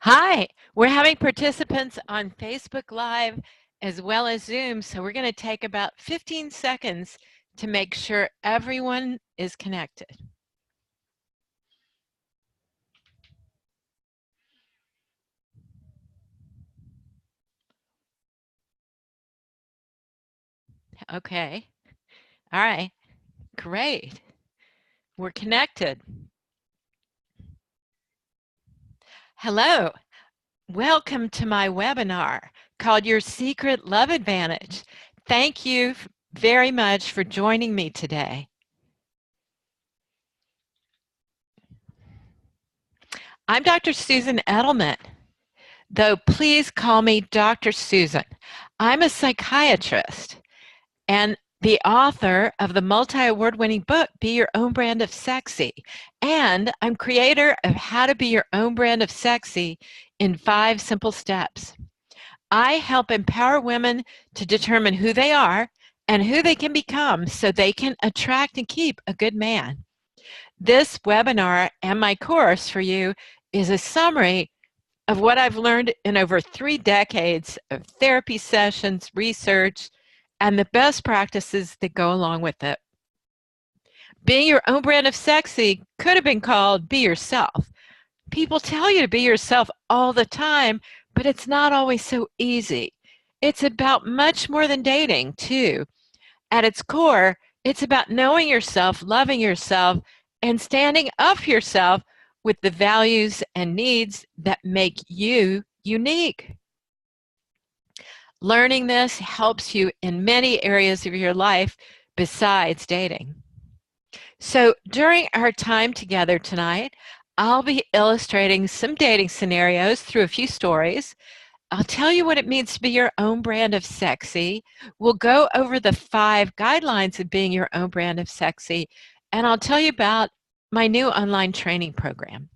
Hi, we're having participants on Facebook Live as well as Zoom, so we're going to take about 15 seconds to make sure everyone is connected. Okay, all right, great. We're connected. Hello, welcome to my webinar called Your Secret Love Advantage. Thank you very much for joining me today. I'm Dr. Susan Edelman, though please call me Dr. Susan. I'm a psychiatrist and the author of the multi-award-winning book, Be Your Own Brand of Sexy. And I'm creator of How to Be Your Own Brand of Sexy in 5 Simple Steps. I help empower women to determine who they are and who they can become so they can attract and keep a good man. This webinar and my course for you is a summary of what I've learned in over 3 decades of therapy sessions, research, and the best practices that go along with it. Being your own brand of sexy could have been called be yourself. People tell you to be yourself all the time, but it's not always so easy. It's about much more than dating, too. At its core, it's about knowing yourself, loving yourself, and standing up for yourself with the values and needs that make you unique. Learning this helps you in many areas of your life besides dating. So during our time together tonight, I'll be illustrating some dating scenarios through a few stories. I'll tell you what it means to be your own brand of sexy. We'll go over the 5 guidelines of being your own brand of sexy, and I'll tell you about my new online training program.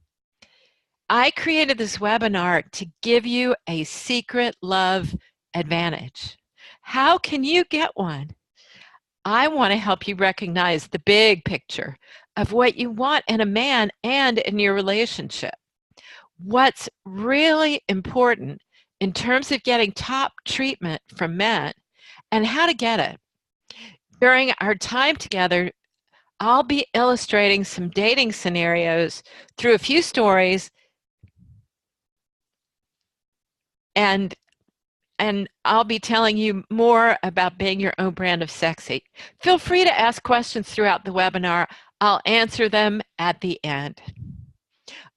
I created this webinar to give you a secret love advantage. How can you get one? I want to help you recognize the big picture of what you want in a man and in your relationship. What's really important in terms of getting top treatment from men and how to get it. During our time together, I'll be illustrating some dating scenarios through a few stories and I'll be telling you more about being your own brand of sexy. Feel free to ask questions throughout the webinar. I'll answer them at the end.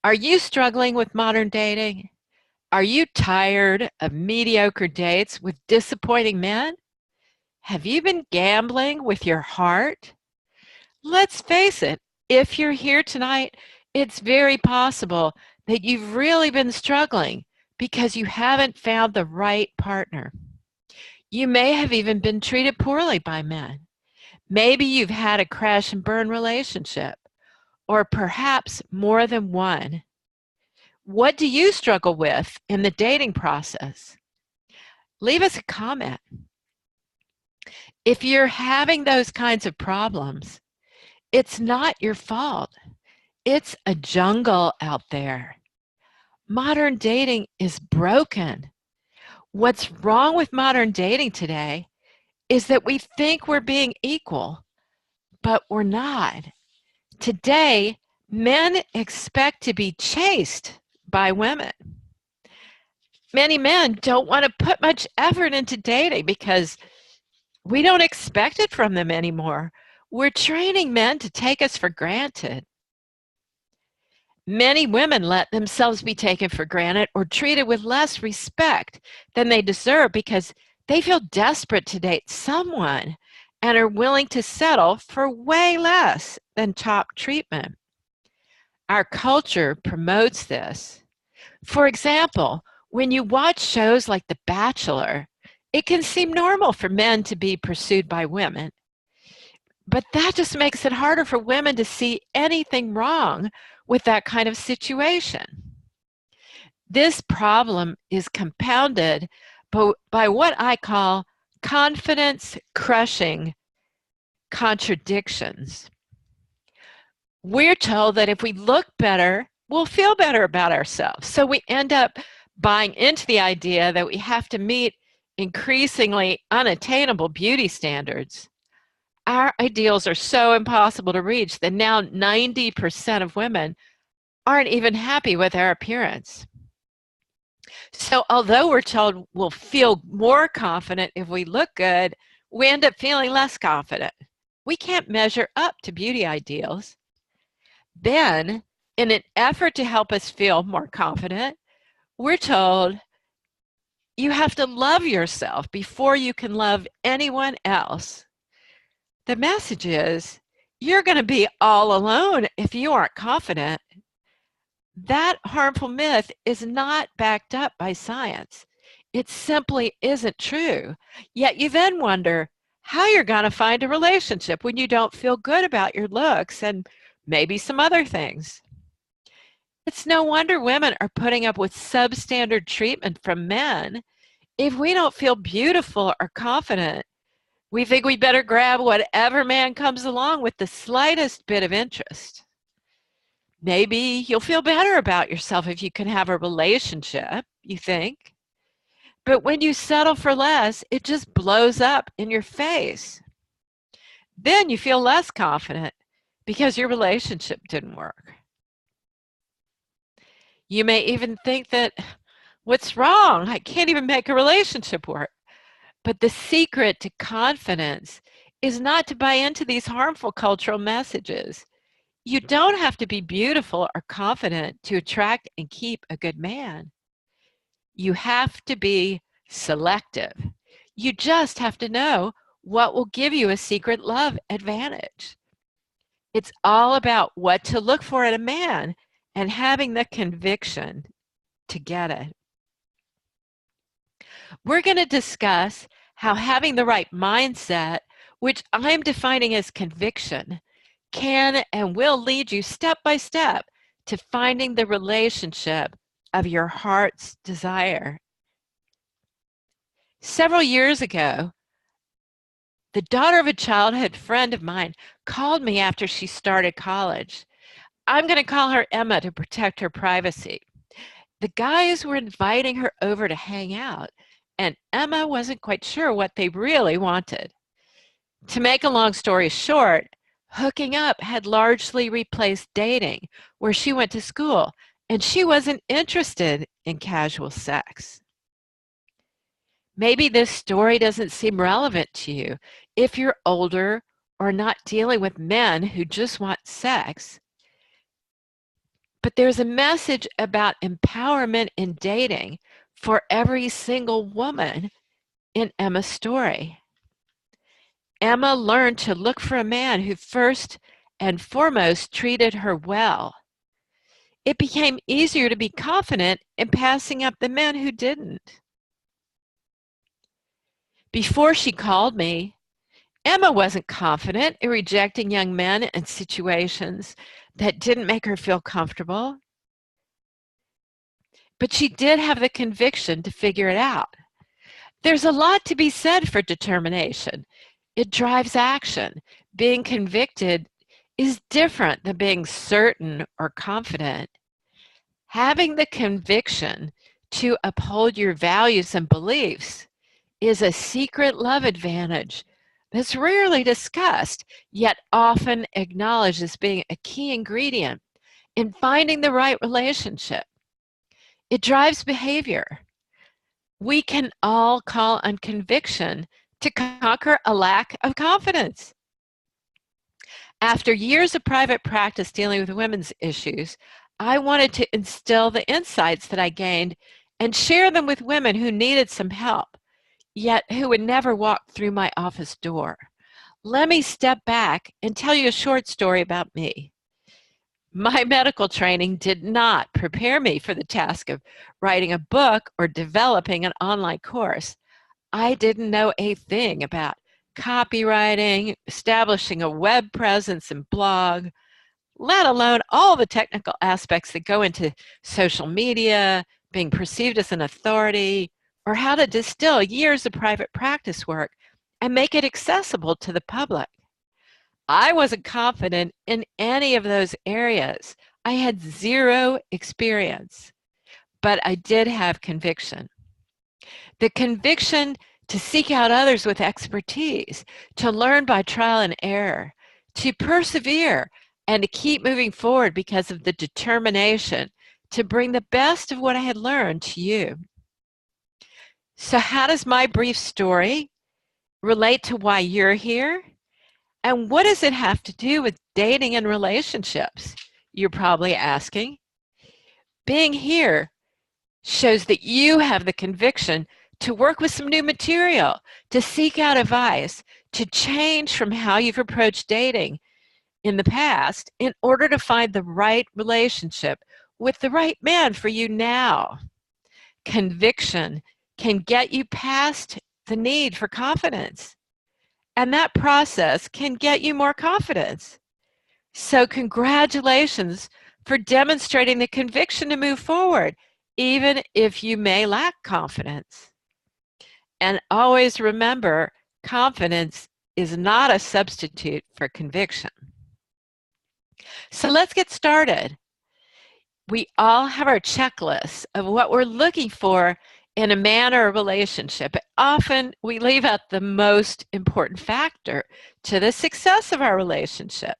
Are you struggling with modern dating? Are you tired of mediocre dates with disappointing men? Have you been gambling with your heart? Let's face it, if you're here tonight, it's very possible that you've really been struggling because you haven't found the right partner. You may have even been treated poorly by men. Maybe you've had a crash and burn relationship, or perhaps more than one. What do you struggle with in the dating process? Leave us a comment. If you're having those kinds of problems, it's not your fault. It's a jungle out there. Modern dating is broken. What's wrong with modern dating today is that we think we're being equal, but we're not. Today, men expect to be chased by women. Many men don't want to put much effort into dating because we don't expect it from them anymore. We're training men to take us for granted. Many women let themselves be taken for granted or treated with less respect than they deserve because they feel desperate to date someone and are willing to settle for way less than top treatment. Our culture promotes this. For example, when you watch shows like The Bachelor, it can seem normal for men to be pursued by women. But that just makes it harder for women to see anything wrong with that kind of situation. This problem is compounded by what I call confidence-crushing contradictions. We're told that if we look better we'll feel better about ourselves. So we end up buying into the idea that we have to meet increasingly unattainable beauty standards. Our ideals are so impossible to reach that now 90% of women aren't even happy with our appearance. So although we're told we'll feel more confident if we look good, we end up feeling less confident. We can't measure up to beauty ideals. Then, in an effort to help us feel more confident, we're told you have to love yourself before you can love anyone else. The message is you're going to be all alone if you aren't confident. That harmful myth is not backed up by science. It simply isn't true. Yet you then wonder how you're going to find a relationship when you don't feel good about your looks and maybe some other things. It's no wonder women are putting up with substandard treatment from men. If we don't feel beautiful or confident, we think we better grab whatever man comes along with the slightest bit of interest. Maybe you'll feel better about yourself if you can have a relationship, you think. But when you settle for less, it just blows up in your face. Then you feel less confident because your relationship didn't work. You may even think that, what's wrong? I can't even make a relationship work. But the secret to confidence is not to buy into these harmful cultural messages. You don't have to be beautiful or confident to attract and keep a good man. You have to be selective. You just have to know what will give you a secret love advantage. It's all about what to look for in a man and having the conviction to get it. We're going to discuss how having the right mindset, which I'm defining as conviction, can and will lead you step by step to finding the relationship of your heart's desire. Several years ago, the daughter of a childhood friend of mine called me after she started college. I'm going to call her Emma to protect her privacy. The guys were inviting her over to hang out, and Emma wasn't quite sure what they really wanted. To make a long story short, hooking up had largely replaced dating where she went to school, and she wasn't interested in casual sex. Maybe this story doesn't seem relevant to you if you're older or not dealing with men who just want sex. But there's a message about empowerment in dating for every single woman in Emma's story. Emma learned to look for a man who first and foremost treated her well. It became easier to be confident in passing up the men who didn't. Before she called me, Emma wasn't confident in rejecting young men in situations that didn't make her feel comfortable. But she did have the conviction to figure it out. There's a lot to be said for determination. It drives action. Being convicted is different than being certain or confident. Having the conviction to uphold your values and beliefs is a secret love advantage that's rarely discussed, yet often acknowledged as being a key ingredient in finding the right relationship. It drives behavior. We can all call on conviction to conquer a lack of confidence. After years of private practice dealing with women's issues, I wanted to instill the insights that I gained and share them with women who needed some help, yet who would never walk through my office door. Let me step back and tell you a short story about me. My medical training did not prepare me for the task of writing a book or developing an online course. I didn't know a thing about copywriting, establishing a web presence and blog, let alone all the technical aspects that go into social media, being perceived as an authority, or how to distill years of private practice work and make it accessible to the public. I wasn't confident in any of those areas. I had zero experience, but I did have conviction. The conviction to seek out others with expertise, to learn by trial and error, to persevere, and to keep moving forward because of the determination to bring the best of what I had learned to you. So how does my brief story relate to why you're here? And what does it have to do with dating and relationships? You're probably asking. Being here shows that you have the conviction to work with some new material, to seek out advice, to change from how you've approached dating in the past in order to find the right relationship with the right man for you now. Conviction can get you past the need for confidence, and that process can get you more confidence. So congratulations for demonstrating the conviction to move forward, even if you may lack confidence. And always remember, confidence is not a substitute for conviction. So let's get started. We all have our checklists of what we're looking for in a man or a relationship. Often we leave out the most important factor to the success of our relationship.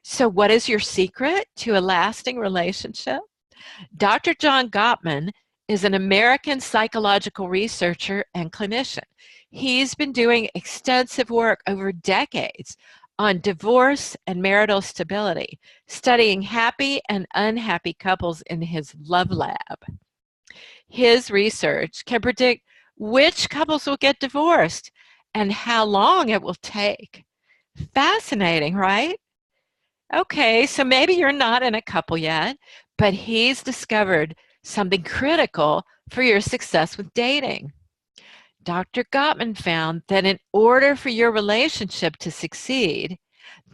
So what is your secret to a lasting relationship? Dr. John Gottman is an American psychological researcher and clinician. He's been doing extensive work over decades on divorce and marital stability, studying happy and unhappy couples in his love lab. His research can predict which couples will get divorced and how long it will take. Fascinating, right? Okay, so maybe you're not in a couple yet, but he's discovered something critical for your success with dating. Dr. Gottman found that in order for your relationship to succeed,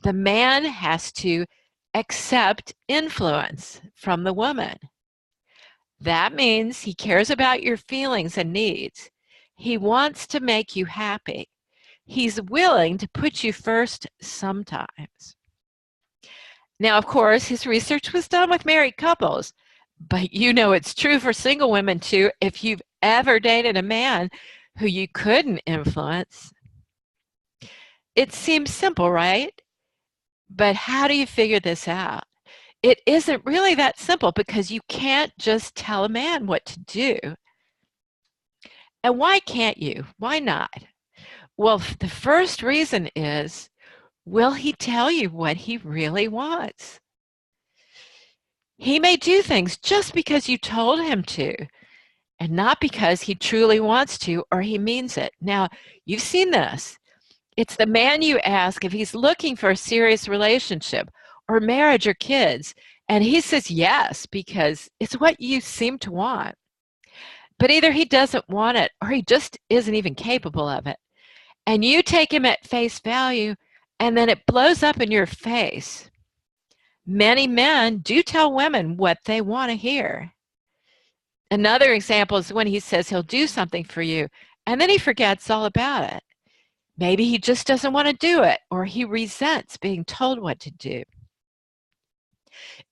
the man has to accept influence from the woman. That means he cares about your feelings and needs. He wants to make you happy. He's willing to put you first sometimes. Now, of course, his research was done with married couples, but you know it's true for single women too if you've ever dated a man who you couldn't influence. It seems simple, right? But how do you figure this out? It isn't really that simple because you can't just tell a man what to do. And why can't you? Why not? Well, the first reason is, will he tell you what he really wants? He may do things just because you told him to, and not because he truly wants to or he means it. Now, you've seen this. It's the man you ask if he's looking for a serious relationship or marriage or kids, and he says yes because it's what you seem to want. But either he doesn't want it or he just isn't even capable of it. And you take him at face value, and then it blows up in your face. Many men do tell women what they want to hear. Another example is when he says he'll do something for you, and then he forgets all about it. Maybe he just doesn't want to do it, or he resents being told what to do.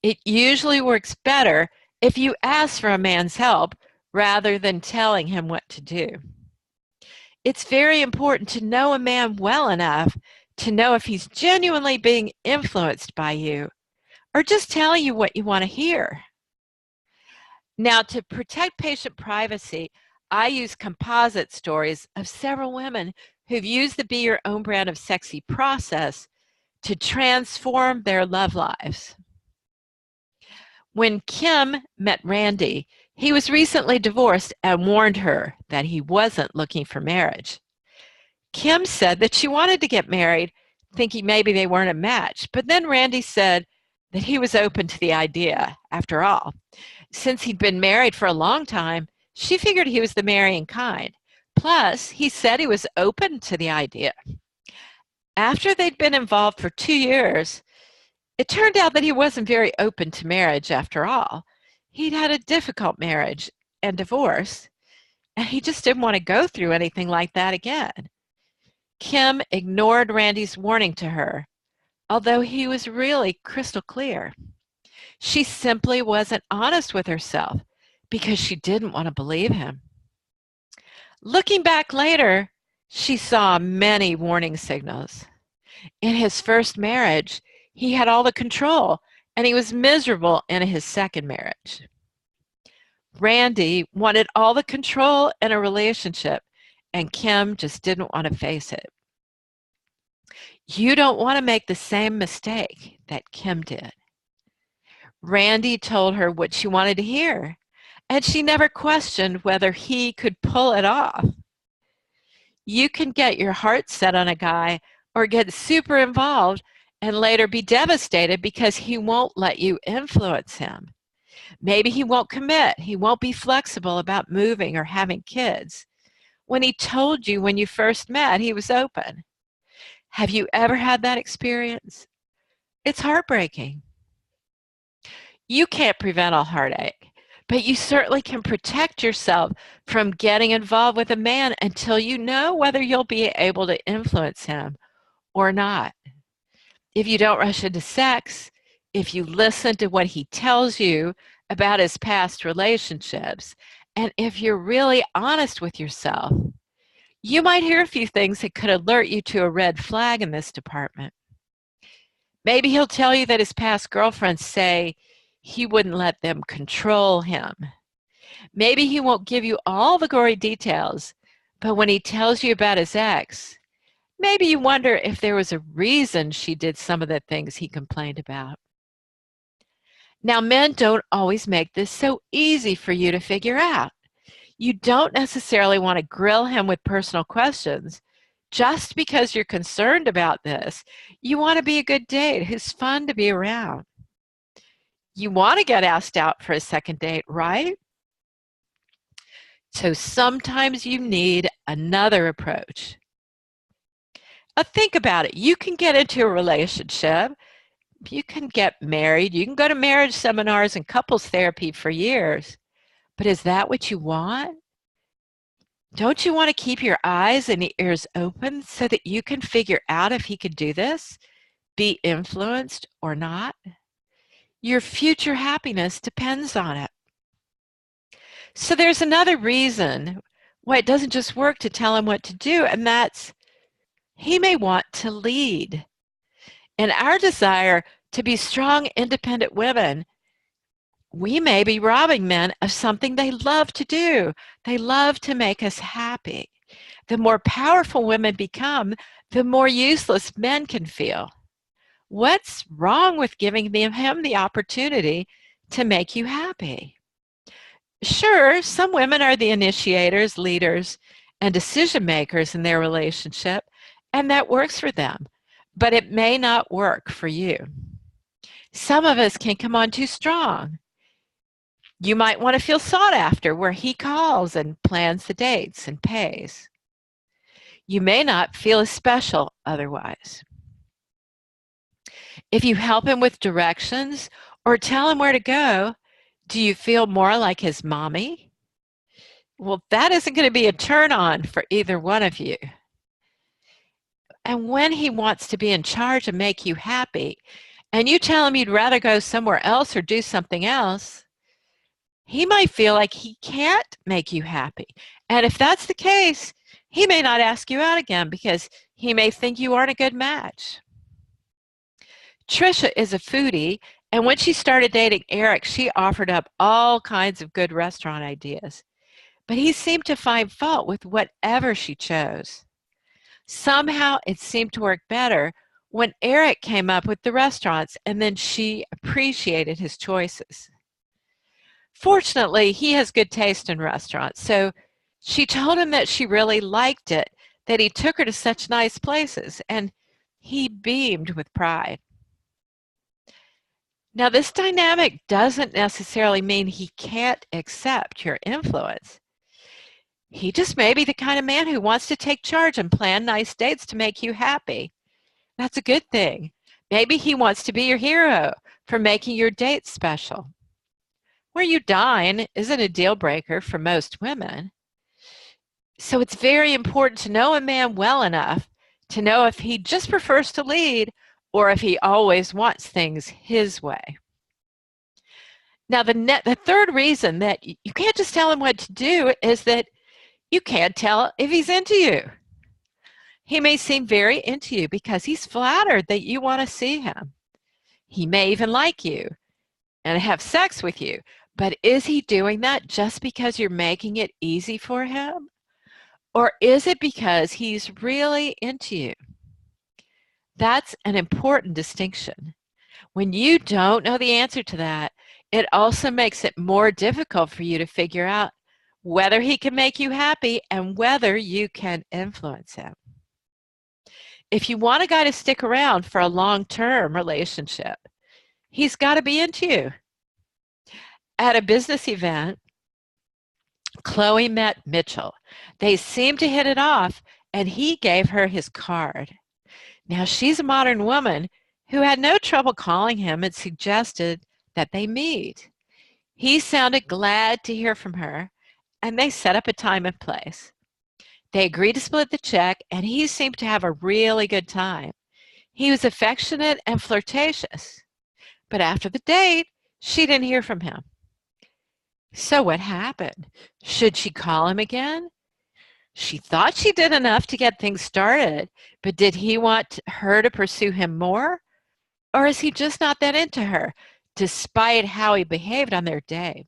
It usually works better if you ask for a man's help rather than telling him what to do. It's very important to know a man well enough to know if he's genuinely being influenced by you or just telling you what you want to hear. Now, to protect patient privacy, I use composite stories of several women who've used the Be Your Own Brand of Sexy process to transform their love lives. When Kim met Randy, he was recently divorced and warned her that he wasn't looking for marriage. Kim said that she wanted to get married, thinking maybe they weren't a match, but then Randy said that he was open to the idea after all. Since he'd been married for a long time, she figured he was the marrying kind. Plus, he said he was open to the idea. After they'd been involved for 2 years, it turned out that he wasn't very open to marriage after all. He'd had a difficult marriage and divorce, and he just didn't want to go through anything like that again. Kim ignored Randy's warning to her, although he was really crystal clear. She simply wasn't honest with herself because she didn't want to believe him. Looking back later, she saw many warning signals. In his first marriage, he had all the control, and he was miserable in his second marriage. Randy wanted all the control in a relationship, and Kim just didn't want to face it. You don't want to make the same mistake that Kim did. Randy told her what she wanted to hear, and she never questioned whether he could pull it off. You can get your heart set on a guy or get super involved and later be devastated because he won't let you influence him. Maybe he won't commit. He won't be flexible about moving or having kids. When he told you when you first met, he was open. Have you ever had that experience? It's heartbreaking. You can't prevent all heartache, but you certainly can protect yourself from getting involved with a man until you know whether you'll be able to influence him or not. If you don't rush into sex, if you listen to what he tells you about his past relationships, and if you're really honest with yourself, you might hear a few things that could alert you to a red flag in this department. Maybe he'll tell you that his past girlfriends say he wouldn't let them control him. Maybe he won't give you all the gory details, but when he tells you about his ex, maybe you wonder if there was a reason she did some of the things he complained about. Now, men don't always make this so easy for you to figure out. You don't necessarily want to grill him with personal questions. Just because you're concerned about this, you want to be a good date who's fun to be around. You want to get asked out for a second date, right? So sometimes you need another approach. Think about it. You can get into a relationship. You can get married. You can go to marriage seminars and couples therapy for years. But is that what you want? Don't you want to keep your eyes and ears open so that you can figure out if he could do this, be influenced or not? Your future happiness depends on it. So there's another reason why it doesn't just work to tell him what to do, and that's he may want to lead. In our desire to be strong, independent women, we may be robbing men of something they love to do. They love to make us happy. The more powerful women become, the more useless men can feel. What's wrong with giving him the opportunity to make you happy? Sure, some women are the initiators, leaders, and decision makers in their relationship, and that works for them, but it may not work for you. Some of us can come on too strong. You might want to feel sought after, where he calls and plans the dates and pays. You may not feel as special otherwise. If you help him with directions or tell him where to go, do you feel more like his mommy? Well, that isn't going to be a turn on for either one of you. And when he wants to be in charge and make you happy, and you tell him you'd rather go somewhere else or do something else, he might feel like he can't make you happy. And if that's the case, he may not ask you out again because he may think you aren't a good match. Trisha is a foodie, and when she started dating Eric, she offered up all kinds of good restaurant ideas. But he seemed to find fault with whatever she chose. Somehow it seemed to work better when Eric came up with the restaurants, and then she appreciated his choices. Fortunately, he has good taste in restaurants, so she told him that she really liked it, that he took her to such nice places, and he beamed with pride. Now, this dynamic doesn't necessarily mean he can't accept your influence. He just may be the kind of man who wants to take charge and plan nice dates to make you happy. That's a good thing. Maybe he wants to be your hero for making your dates special. Where you dine isn't a deal breaker for most women. So it's very important to know a man well enough to know if he just prefers to lead or if he always wants things his way. Now, the third reason that you can't just tell him what to do is that you can't tell if he's into you. He may seem very into you because he's flattered that you want to see him. He may even like you and have sex with you, but is he doing that just because you're making it easy for him? Or is it because he's really into you? That's an important distinction. When you don't know the answer to that, it also makes it more difficult for you to figure out whether he can make you happy and whether you can influence him. If you want a guy to stick around for a long-term relationship, he's got to be into you. At a business event, Chloe met Mitchell. They seemed to hit it off, and he gave her his card. Now, she's a modern woman who had no trouble calling him and suggested that they meet. He sounded glad to hear from her, and they set up a time and place. They agreed to split the check, and he seemed to have a really good time. He was affectionate and flirtatious, but after the date, she didn't hear from him. So what happened? Should she call him again? She thought she did enough to get things started, but did he want her to pursue him more? Or is he just not that into her, despite how he behaved on their day?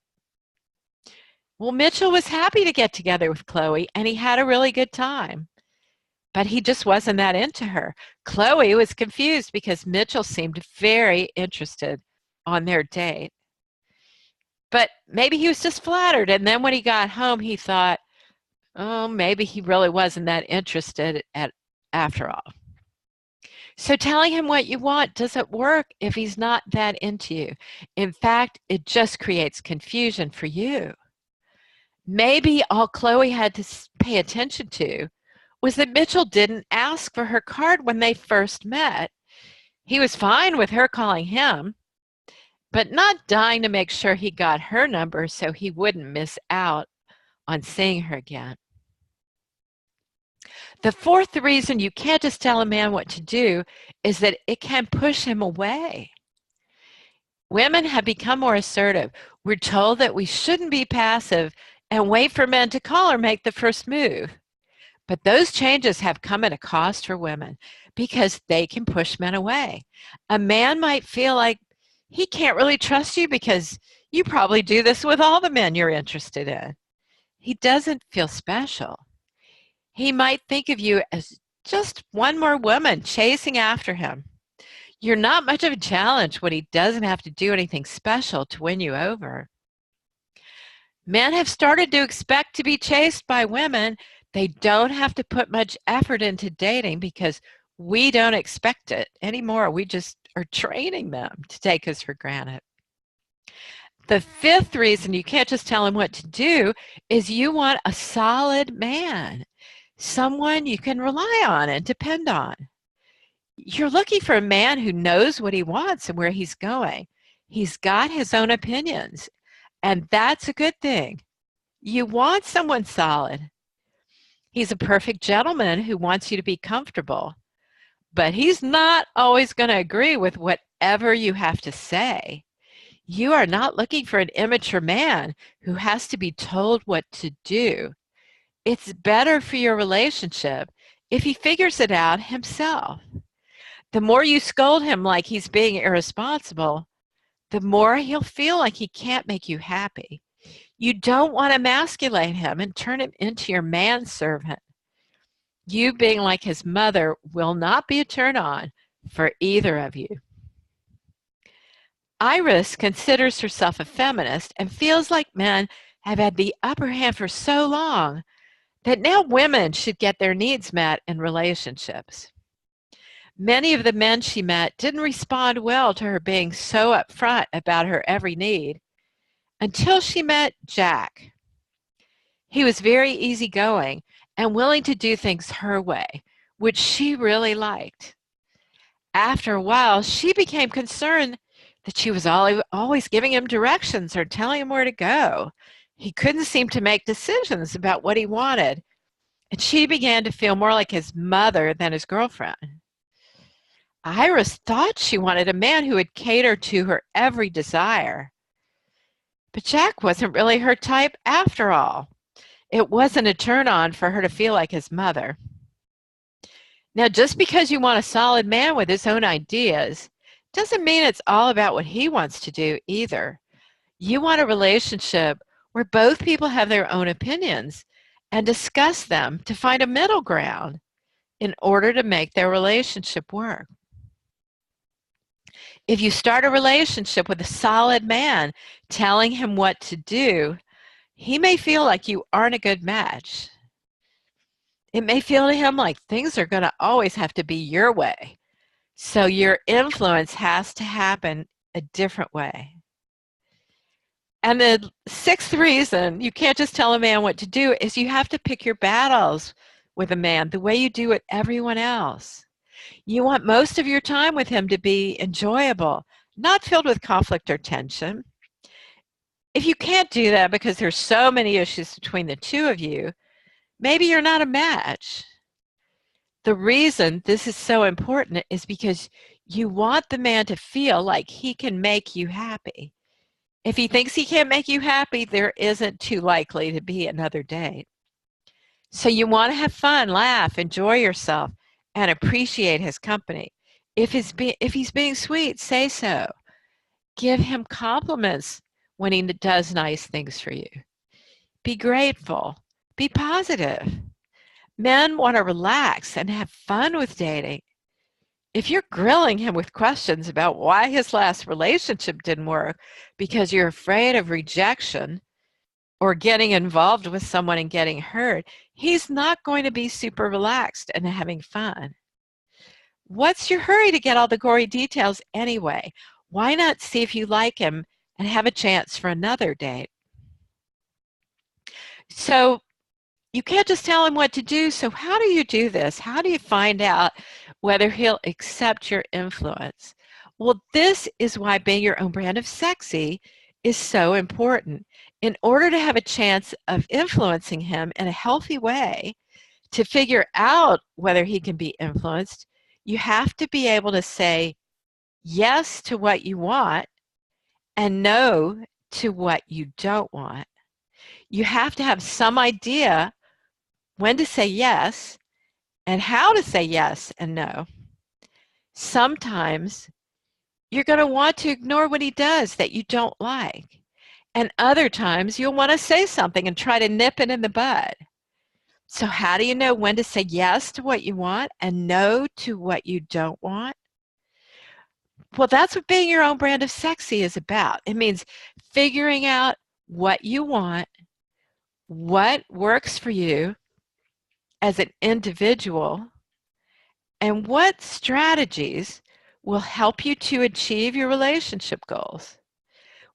Well, Mitchell was happy to get together with Chloe, and he had a really good time. But he just wasn't that into her. Chloe was confused because Mitchell seemed very interested on their date. But maybe he was just flattered, and then when he got home, he thought, oh, maybe he really wasn't that interested after all. So telling him what you want doesn't work if he's not that into you. In fact, it just creates confusion for you. Maybe all Chloe had to pay attention to was that Mitchell didn't ask for her card when they first met. He was fine with her calling him, but not dying to make sure he got her number so he wouldn't miss out on seeing her again. The fourth reason you can't just tell a man what to do is that it can push him away. Women have become more assertive. We're told that we shouldn't be passive and wait for men to call or make the first move. But those changes have come at a cost for women because they can push men away. A man might feel like he can't really trust you because you probably do this with all the men you're interested in. He doesn't feel special. He might think of you as just one more woman chasing after him. You're not much of a challenge when he doesn't have to do anything special to win you over. Men have started to expect to be chased by women. They don't have to put much effort into dating because we don't expect it anymore. We just are training them to take us for granted. The fifth reason you can't just tell him what to do is you want a solid man, someone you can rely on and depend on. You're looking for a man who knows what he wants and where he's going. He's got his own opinions, and that's a good thing. You want someone solid. He's a perfect gentleman who wants you to be comfortable, but he's not always going to agree with whatever you have to say. You are not looking for an immature man who has to be told what to do. It's better for your relationship if he figures it out himself. The more you scold him like he's being irresponsible, the more he'll feel like he can't make you happy. You don't want to emasculate him and turn him into your manservant. You being like his mother will not be a turn on for either of you. Iris considers herself a feminist and feels like men have had the upper hand for so long that now women should get their needs met in relationships. Many of the men she met didn't respond well to her being so upfront about her every need until she met Jack. He was very easygoing and willing to do things her way, which she really liked. After a while, she became concerned that she was always giving him directions or telling him where to go. He couldn't seem to make decisions about what he wanted, and she began to feel more like his mother than his girlfriend. Iris thought she wanted a man who would cater to her every desire. But Jack wasn't really her type after all. It wasn't a turn on for her to feel like his mother. Now, just because you want a solid man with his own ideas doesn't mean it's all about what he wants to do either. You want a relationship where both people have their own opinions and discuss them to find a middle ground in order to make their relationship work. If you start a relationship with a solid man telling him what to do, he may feel like you aren't a good match. It may feel to him like things are going to always have to be your way. So your influence has to happen a different way. And the sixth reason you can't just tell a man what to do is you have to pick your battles with a man the way you do with everyone else. You want most of your time with him to be enjoyable, not filled with conflict or tension. If you can't do that because there's so many issues between the two of you, maybe you're not a match. The reason this is so important is because you want the man to feel like he can make you happy. If he thinks he can't make you happy, there isn't too likely to be another date. So you want to have fun, laugh, enjoy yourself, and appreciate his company. If he's being sweet, say so. Give him compliments when he does nice things for you. Be grateful. Be positive. Men want to relax and have fun with dating. If you're grilling him with questions about why his last relationship didn't work because you're afraid of rejection or getting involved with someone and getting hurt, he's not going to be super relaxed and having fun. What's your hurry to get all the gory details anyway? Why not see if you like him and have a chance for another date? So you can't just tell him what to do. So how do you do this? How do you find out whether he'll accept your influence? Well, this is why being your own brand of sexy is so important. In order to have a chance of influencing him in a healthy way, to figure out whether he can be influenced, you have to be able to say yes to what you want and no to what you don't want. You have to have some idea when to say yes and how to say yes and no. Sometimes you're going to want to ignore what he does that you don't like. And other times you'll want to say something and try to nip it in the bud. So how do you know when to say yes to what you want and no to what you don't want? Well, that's what being your own brand of sexy is about. It means figuring out what you want, what works for you as an individual, and what strategies will help you to achieve your relationship goals.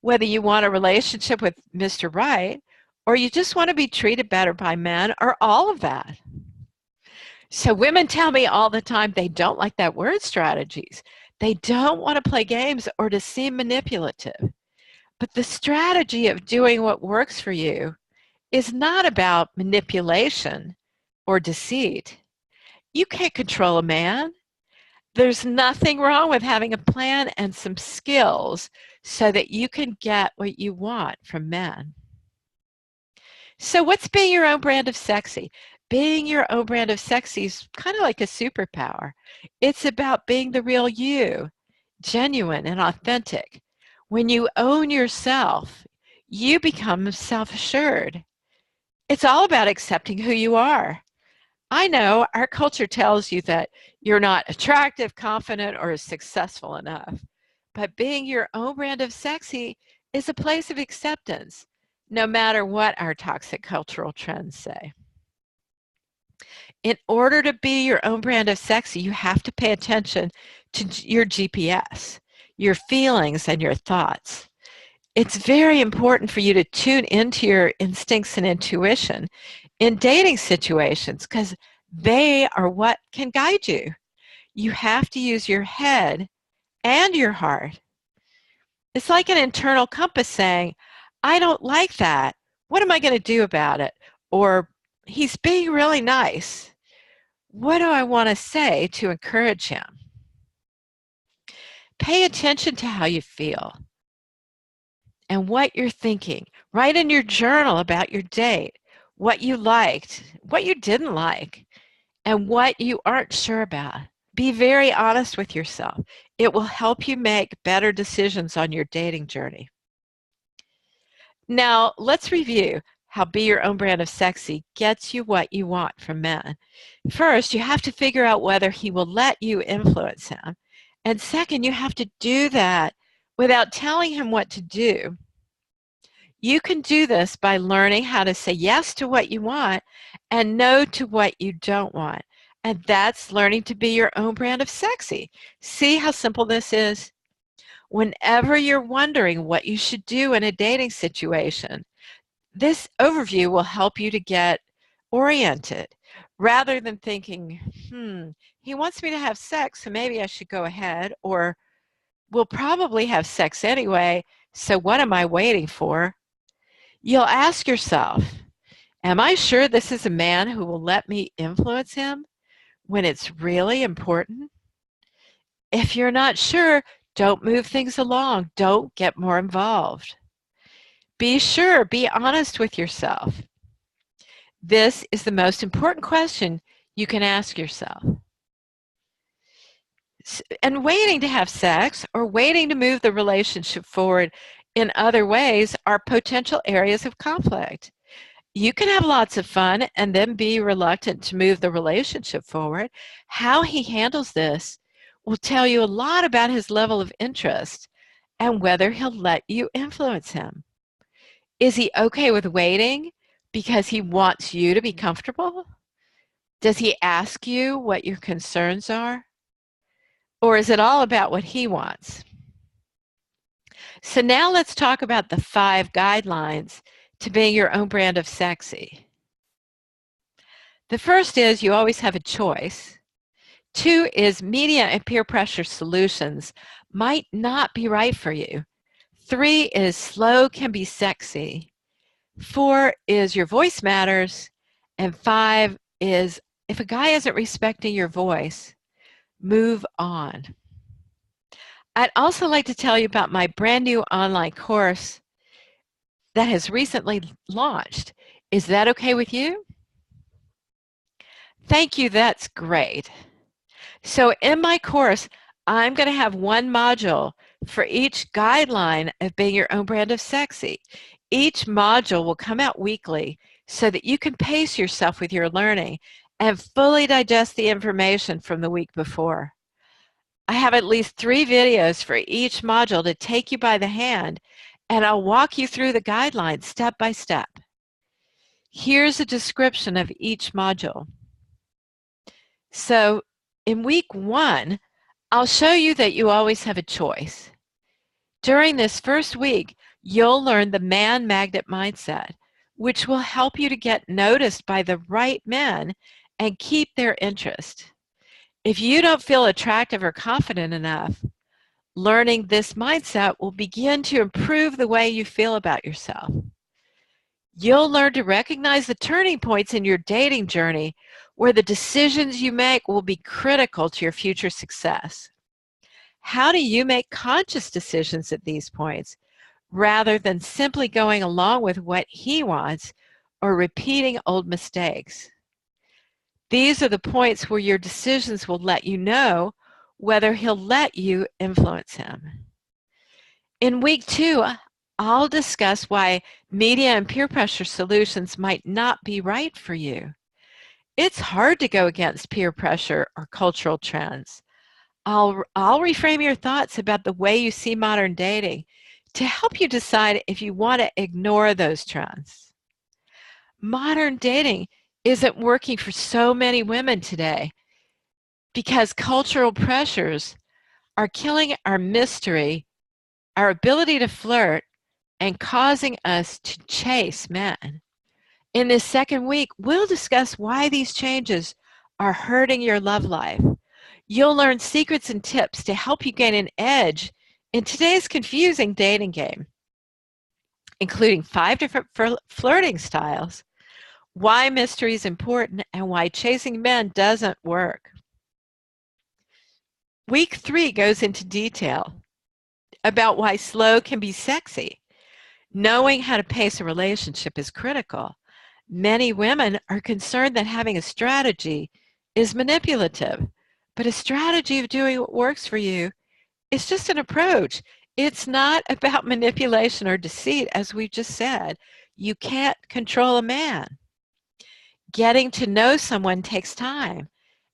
Whether you want a relationship with Mr. Right or you just want to be treated better by men or all of that. So women tell me all the time they don't like that word strategies. They don't want to play games or to seem manipulative. But the strategy of doing what works for you is not about manipulation or deceit. You can't control a man. There's nothing wrong with having a plan and some skills so that you can get what you want from men. So what's being your own brand of sexy? Being your own brand of sexy is kind of like a superpower. It's about being the real you, genuine and authentic. When you own yourself, you become self-assured. It's all about accepting who you are. I know our culture tells you that you're not attractive, confident, or successful enough. But being your own brand of sexy is a place of acceptance, no matter what our toxic cultural trends say. In order to be your own brand of sexy, you have to pay attention to your GPS, your feelings, and your thoughts. It's very important for you to tune into your instincts and intuition in dating situations because they are what can guide you. You have to use your head and your heart. It's like an internal compass saying, I don't like that. What am I going to do about it? Or he's being really nice. What do I want to say to encourage him? Pay attention to how you feel. and what you're thinking. Write in your journal about your date, what you liked, what you didn't like, and what you aren't sure about. Be very honest with yourself. It will help you make better decisions on your dating journey. Now, let's review how Be Your Own Brand of Sexy gets you what you want from men. First, you have to figure out whether he will let you influence him. And second, you have to do that without telling him what to do. You can do this by learning how to say yes to what you want and no to what you don't want. And that's learning to be your own brand of sexy. See how simple this is? Whenever you're wondering what you should do in a dating situation, this overview will help you to get oriented rather than thinking, he wants me to have sex, so maybe I should go ahead, or we'll probably have sex anyway, so what am I waiting for? You'll ask yourself, am I sure this is a man who will let me influence him when it's really important? If you're not sure, don't move things along. Don't get more involved. Be sure, be honest with yourself. This is the most important question you can ask yourself. And waiting to have sex or waiting to move the relationship forward in other ways are potential areas of conflict. You can have lots of fun and then be reluctant to move the relationship forward. How he handles this will tell you a lot about his level of interest and whether he'll let you influence him. Is he okay with waiting because he wants you to be comfortable? Does he ask you what your concerns are? Or is it all about what he wants? So now let's talk about the 5 guidelines to being your own brand of sexy. The first is you always have a choice. 2 is media and peer pressure solutions might not be right for you. 3 is slow can be sexy. 4 is your voice matters. And 5 is if a guy isn't respecting your voice, move on. I'd also like to tell you about my brand new online course that has recently launched. Is that okay with you? Thank you, that's great. So in my course, I'm going to have one module for each guideline of being your own brand of sexy. Each module will come out weekly so that you can pace yourself with your learning and fully digest the information from the week before. I have at least 3 videos for each module to take you by the hand, and I'll walk you through the guidelines step by step. Here's a description of each module. So in week 1, I'll show you that you always have a choice. During this first week, you'll learn the man magnet mindset, which will help you to get noticed by the right men and keep their interest. If you don't feel attractive or confident enough, learning this mindset will begin to improve the way you feel about yourself. You'll learn to recognize the turning points in your dating journey where the decisions you make will be critical to your future success. How do you make conscious decisions at these points rather than simply going along with what he wants or repeating old mistakes? These are the points where your decisions will let you know whether he'll let you influence him. In week 2, I'll discuss why media and peer pressure solutions might not be right for you. It's hard to go against peer pressure or cultural trends. I'll reframe your thoughts about the way you see modern dating to help you decide if you want to ignore those trends. Modern dating isn't working for so many women today because cultural pressures are killing our mystery, our ability to flirt, and causing us to chase men. In this second week, we'll discuss why these changes are hurting your love life. You'll learn secrets and tips to help you gain an edge in today's confusing dating game, including 5 different flirting styles, why mystery is important, and why chasing men doesn't work. Week 3 goes into detail about why slow can be sexy. Knowing how to pace a relationship is critical. Many women are concerned that having a strategy is manipulative, but a strategy of doing what works for you is just an approach. It's not about manipulation or deceit, as we just said. You can't control a man. Getting to know someone takes time,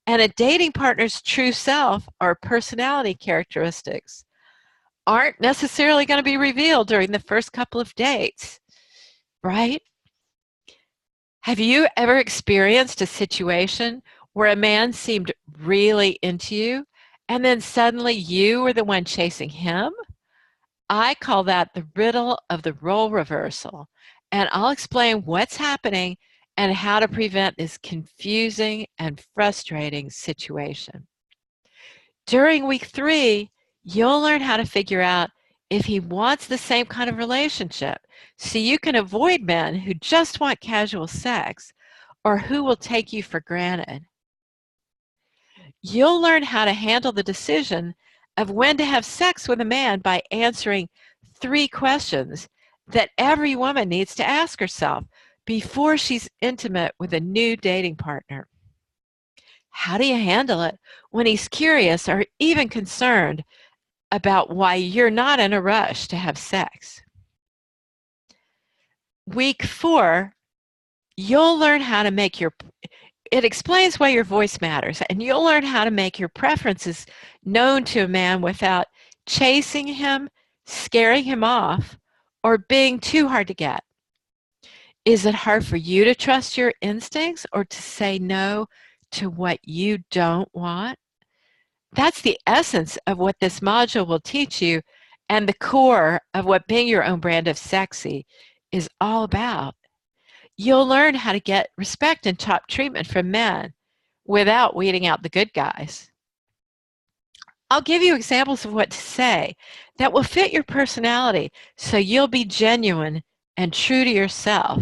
and a dating partner's true self or personality characteristics aren't necessarily going to be revealed during the first couple of dates, right? Have you ever experienced a situation where a man seemed really into you and then suddenly you were the one chasing him? I call that the riddle of the role reversal, and I'll explain what's happening and how to prevent this confusing and frustrating situation. During week 3, you'll learn how to figure out if he wants the same kind of relationship, so you can avoid men who just want casual sex or who will take you for granted. You'll learn how to handle the decision of when to have sex with a man by answering 3 questions that every woman needs to ask herself before she's intimate with a new dating partner. How do you handle it when he's curious or even concerned about why you're not in a rush to have sex? Week 4, you'll learn how to make it explains why your voice matters, and you'll learn how to make your preferences known to a man without chasing him, scaring him off, or being too hard to get. Is it hard for you to trust your instincts or to say no to what you don't want? That's the essence of what this module will teach you, and the core of what being your own brand of sexy is all about. You'll learn how to get respect and top treatment from men without weeding out the good guys. I'll give you examples of what to say that will fit your personality so you'll be genuine and true to yourself.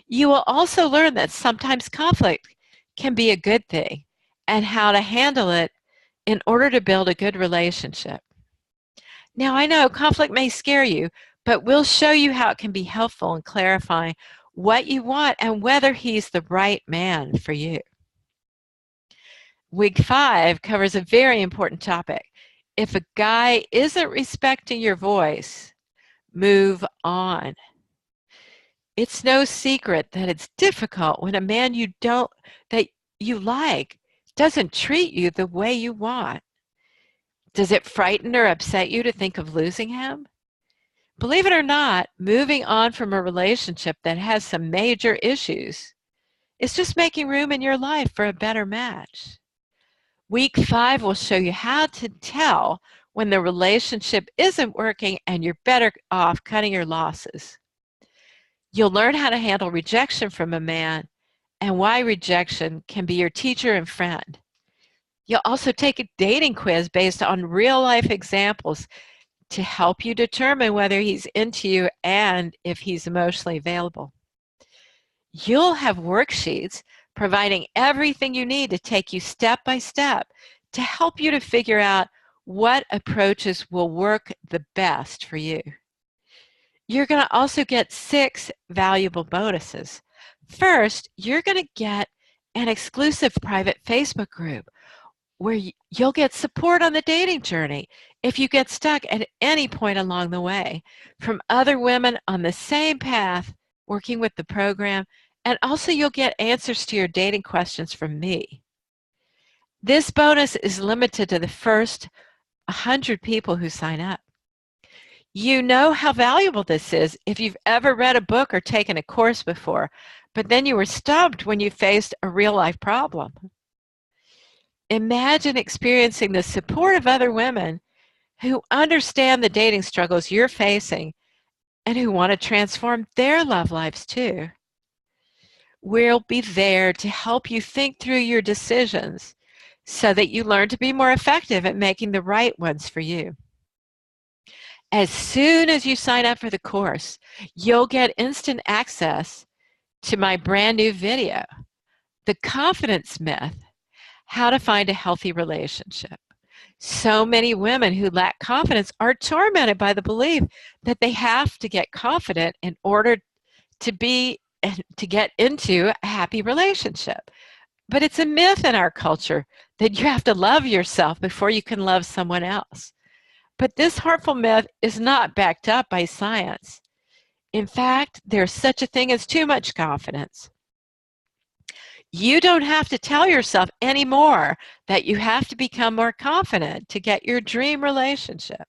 You will also learn that sometimes conflict can be a good thing and how to handle it in order to build a good relationship. Now, I know conflict may scare you, but we'll show you how it can be helpful in clarifying what you want and whether he's the right man for you. Week 5 covers a very important topic. If a guy isn't respecting your voice, move on. It's no secret that it's difficult when a man that you like doesn't treat you the way you want. Does it frighten or upset you to think of losing him? Believe it or not, moving on from a relationship that has some major issues is just making room in your life for a better match. Week 5 will show you how to tell when the relationship isn't working and you're better off cutting your losses. You'll learn how to handle rejection from a man and why rejection can be your teacher and friend. You'll also take a dating quiz based on real-life examples to help you determine whether he's into you and if he's emotionally available. You'll have worksheets providing everything you need to take you step by step to help you to figure out what approaches will work the best for you. You're going to also get 6 valuable bonuses. First, you're going to get an exclusive private Facebook group where you'll get support on the dating journey if you get stuck at any point along the way from other women on the same path working with the program, and also you'll get answers to your dating questions from me. This bonus is limited to the first 100 people who sign up. You know how valuable this is if you've ever read a book or taken a course before, but then you were stumped when you faced a real-life problem. Imagine experiencing the support of other women who understand the dating struggles you're facing and who want to transform their love lives too. We'll be there to help you think through your decisions so that you learn to be more effective at making the right ones for you. As soon as you sign up for the course, you'll get instant access to my brand new video, The Confidence Myth: How to Find a Healthy Relationship. So many women who lack confidence are tormented by the belief that they have to get confident in order to get into a happy relationship. But it's a myth in our culture that you have to love yourself before you can love someone else. But this harmful myth is not backed up by science. In fact, there's such a thing as too much confidence. You don't have to tell yourself anymore that you have to become more confident to get your dream relationship.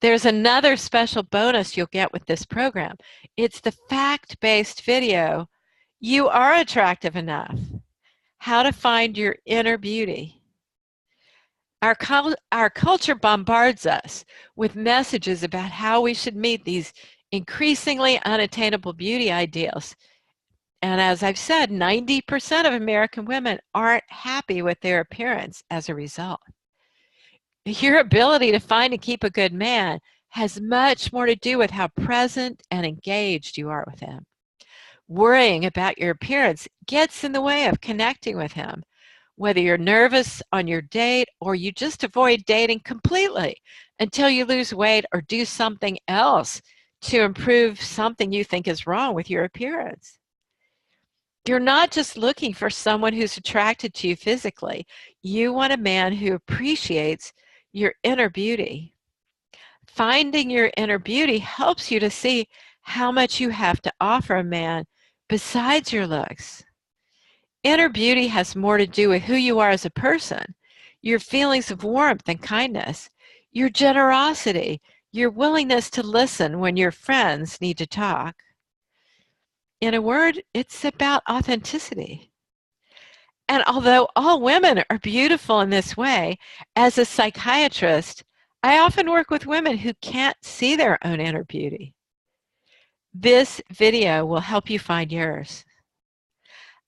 There's another special bonus you'll get with this program. It's the fact-based video, You Are Attractive Enough, How to Find Your Inner Beauty. Our culture bombards us with messages about how we should meet these increasingly unattainable beauty ideals. And as I've said, 90% of American women aren't happy with their appearance as a result. Your ability to find and keep a good man has much more to do with how present and engaged you are with him. Worrying about your appearance gets in the way of connecting with him, whether you're nervous on your date or you just avoid dating completely until you lose weight or do something else to improve something you think is wrong with your appearance. You're not just looking for someone who's attracted to you physically. You want a man who appreciates your inner beauty. Finding your inner beauty helps you to see how much you have to offer a man besides your looks. Inner beauty has more to do with who you are as a person, your feelings of warmth and kindness, your generosity, your willingness to listen when your friends need to talk. In a word, it's about authenticity. And although all women are beautiful in this way, as a psychiatrist, I often work with women who can't see their own inner beauty. This video will help you find yours.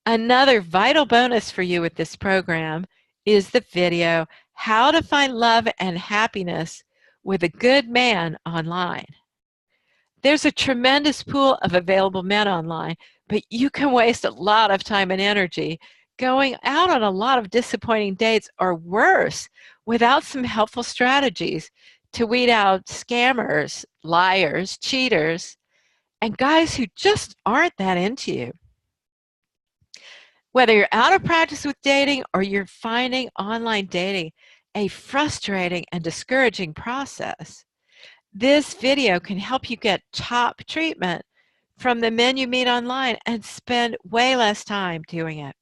Another vital bonus for you with this program is the video, How to Find Love and Happiness with a Good Man Online. There's a tremendous pool of available men online, but you can waste a lot of time and energy going out on a lot of disappointing dates or worse without some helpful strategies to weed out scammers, liars, cheaters, and guys who just aren't that into you. Whether you're out of practice with dating or you're finding online dating a frustrating and discouraging process, this video can help you get top treatment from the men you meet online and spend way less time doing it.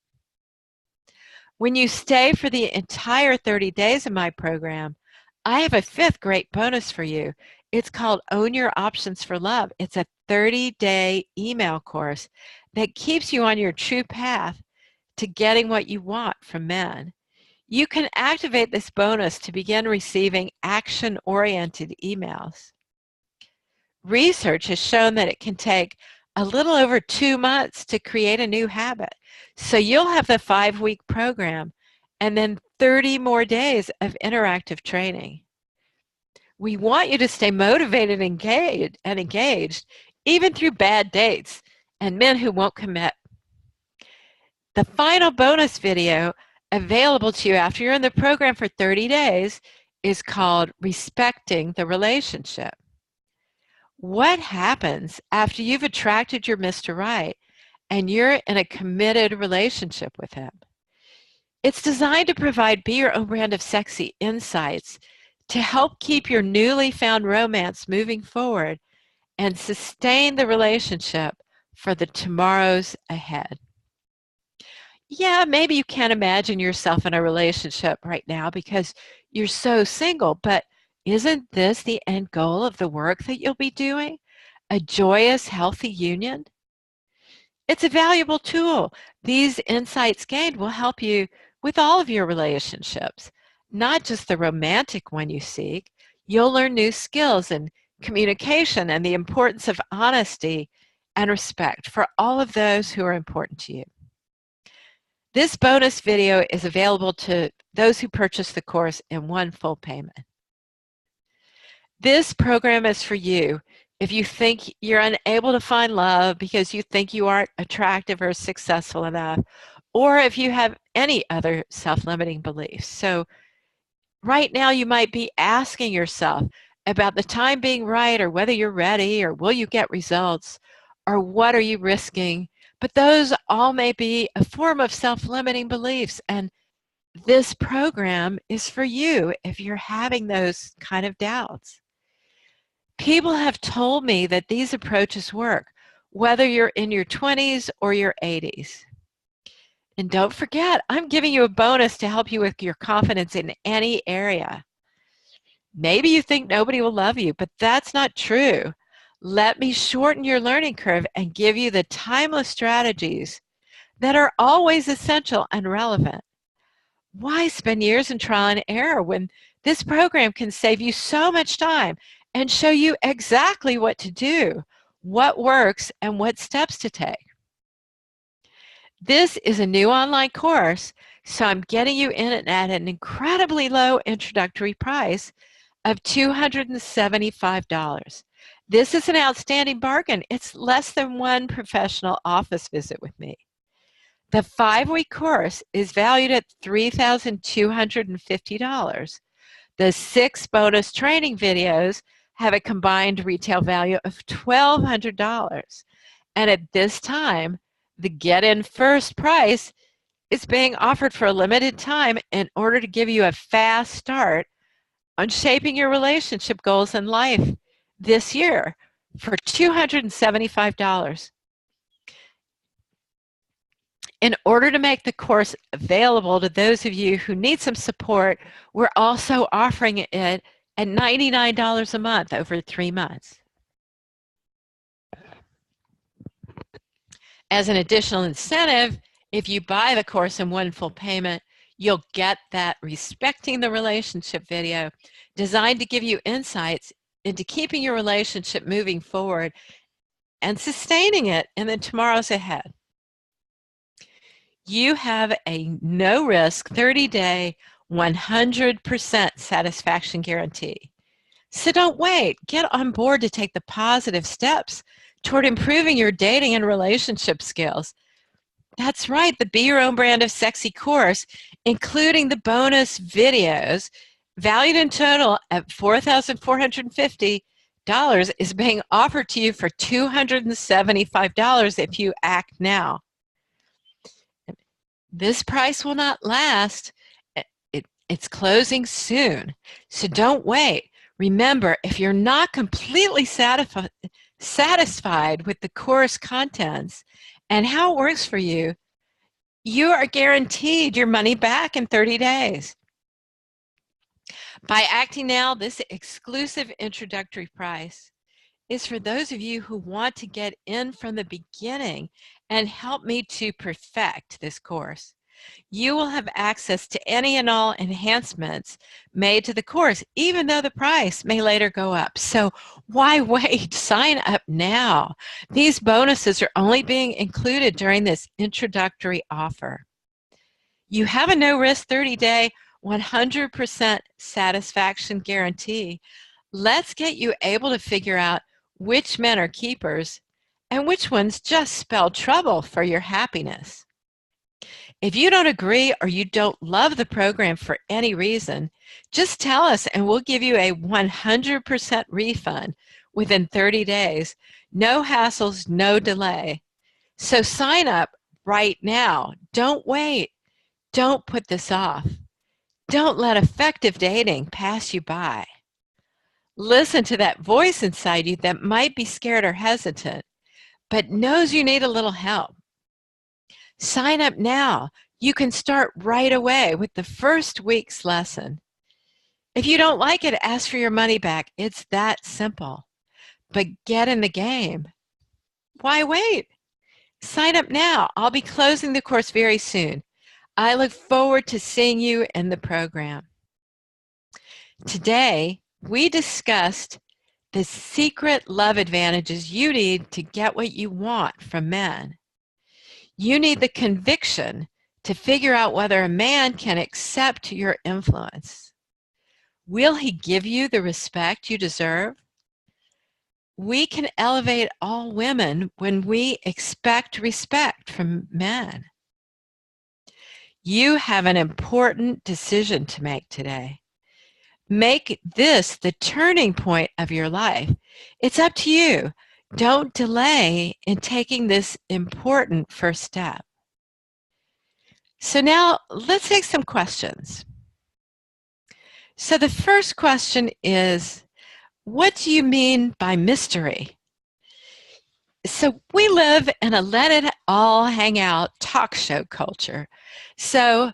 When you stay for the entire 30 days of my program, I have a fifth great bonus for you. It's called Own Your Options for Love. It's a 30-day email course that keeps you on your true path to getting what you want from men. You can activate this bonus to begin receiving action-oriented emails. Research has shown that it can take a little over 2 months to create a new habit. So you'll have the 5-week program and then 30 more days of interactive training. We want you to stay motivated and engaged, even through bad dates and men who won't commit. The final bonus video available to you after you're in the program for 30 days is called Respecting the Relationship. What happens after you've attracted your Mr. Right and you're in a committed relationship with him? It's designed to provide Be Your Own Brand of Sexy insights to help keep your newly found romance moving forward and sustain the relationship for the tomorrows ahead. Yeah, maybe you can't imagine yourself in a relationship right now because you're so single, but isn't this the end goal of the work that you'll be doing? A joyous, healthy union? It's a valuable tool. These insights gained will help you with all of your relationships, not just the romantic one you seek. You'll learn new skills in communication and the importance of honesty and respect for all of those who are important to you. This bonus video is available to those who purchase the course in one full payment. This program is for you if you think you're unable to find love because you think you aren't attractive or successful enough, or if you have any other self-limiting beliefs. So Right now, you might be asking yourself about the time being right, or whether you're ready, or will you get results, or what are you risking? But those all may be a form of self-limiting beliefs, and this program is for you if you're having those kind of doubts. People have told me that these approaches work, whether you're in your 20s or your 80s. And don't forget, I'm giving you a bonus to help you with your confidence in any area. Maybe you think nobody will love you, but that's not true. Let me shorten your learning curve and give you the timeless strategies that are always essential and relevant. Why spend years in trial and error when this program can save you so much time and show you exactly what to do, what works, and what steps to take? This is a new online course, so I'm getting you in it at an incredibly low introductory price of $275. This is an outstanding bargain. It's less than one professional office visit with me. The 5-week course is valued at $3,250. The 6 bonus training videos have a combined retail value of $1,200. And at this time, the get-in first price is being offered for a limited time in order to give you a fast start on shaping your relationship goals in life this year for $275. In order to make the course available to those of you who need some support, we're also offering it at $99 a month over 3 months. As an additional incentive, if you buy the course in one full payment, you'll get that Respecting the Relationship video designed to give you insights into keeping your relationship moving forward and sustaining it in the tomorrows ahead. You have a no-risk 30-day, 100% satisfaction guarantee. So don't wait. Get on board to take the positive steps toward improving your dating and relationship skills. That's right, the Be Your Own Brand of Sexy course, including the bonus videos, valued in total at $4,450, is being offered to you for $275 if you act now. This price will not last. It's closing soon, so don't wait. Remember, if you're not completely satisfied with the course contents and how it works for you, you are guaranteed your money back in 30 days. By acting now, this exclusive introductory price is for those of you who want to get in from the beginning and help me to perfect this course. You will have access to any and all enhancements made to the course, even though the price may later go up. So why wait? Sign up now. These bonuses are only being included during this introductory offer. You have a no-risk 30-day, 100% satisfaction guarantee. Let's get you able to figure out which men are keepers and which ones just spell trouble for your happiness. If you don't agree or you don't love the program for any reason, just tell us and we'll give you a 100% refund within 30 days. No hassles, no delay. So sign up right now. Don't wait. Don't put this off. Don't let effective dating pass you by. Listen to that voice inside you that might be scared or hesitant, but knows you need a little help. Sign up now. You can start right away with the first week's lesson. If you don't like it, ask for your money back. It's that simple. But get in the game. Why wait? Sign up now. I'll be closing the course very soon. I look forward to seeing you in the program. Today, we discussed the secret love advantages you need to get what you want from men. You need the conviction to figure out whether a man can accept your influence. Will he give you the respect you deserve? We can elevate all women when we expect respect from men. You have an important decision to make today. Make this the turning point of your life. It's up to you. Don't delay in taking this important first step. So now let's take some questions. So the first question is, what do you mean by mystery? So we live in a let it all hang out talk show culture. So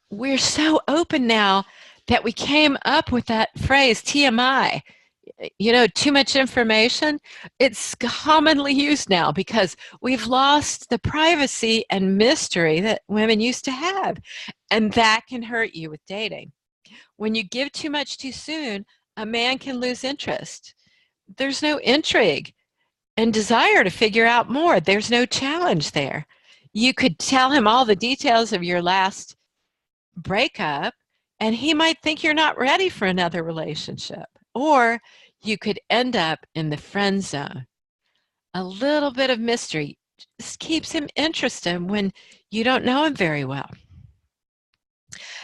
we're so open now that we came up with that phrase TMI. You know, too much information. It's commonly used now because we've lost the privacy and mystery that women used to have. And that can hurt you with dating. When you give too much too soon, a man can lose interest. There's no intrigue and desire to figure out more. There's no challenge there. You could tell him all the details of your last breakup, and he might think you're not ready for another relationship. Or you could end up in the friend zone. A little bit of mystery just keeps him interested when you don't know him very well.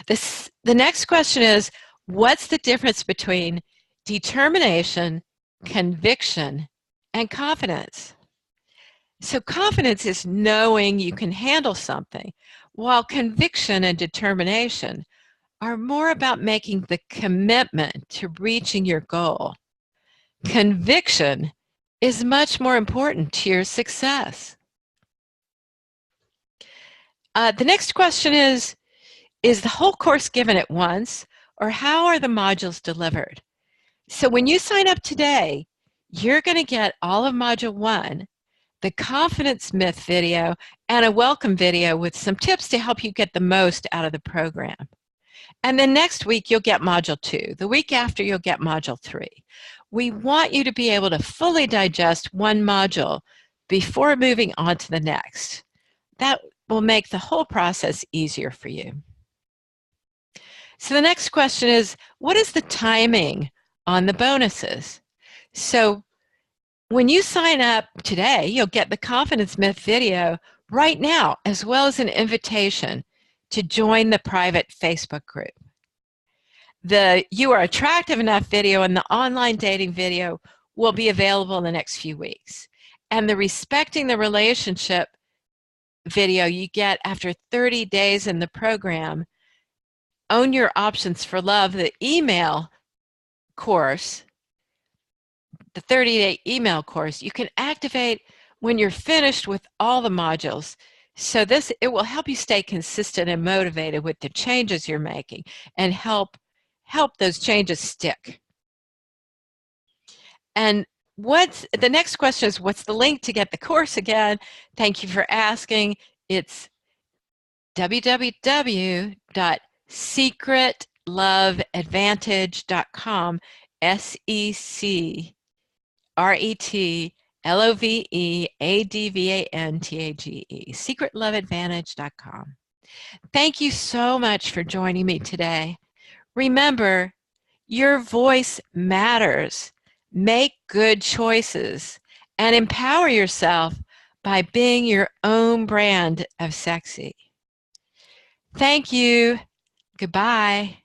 The next question is, what's the difference between determination, conviction, and confidence? So confidence is knowing you can handle something, while conviction and determination are more about making the commitment to reaching your goal. Conviction is much more important to your success. The next question is the whole course given at once, or how are the modules delivered? So when you sign up today, you're going to get all of Module 1, the Confidence Myth video, and a welcome video with some tips to help you get the most out of the program. And then next week, you'll get Module 2. The week after, you'll get Module 3. We want you to be able to fully digest one module before moving on to the next. That will make the whole process easier for you. So the next question is, what is the timing on the bonuses? So when you sign up today, you'll get the Confidence Myth video right now, as well as an invitation to join the private Facebook group. The You Are Attractive Enough video and the online dating video will be available in the next few weeks. And the Respecting the Relationship video you get after 30 days in the program. Own Your Options for Love, the email course, the 30-day email course, you can activate when you're finished with all the modules. So it will help you stay consistent and motivated with the changes you're making and help those changes stick. And the next question is, what's the link to get the course again? Thank you for asking. It's www.secretloveadvantage.com, secretloveadvantage, secretloveadvantage.com. Thank you so much for joining me today. Remember, your voice matters. Make good choices and empower yourself by being your own brand of sexy. Thank you. Goodbye.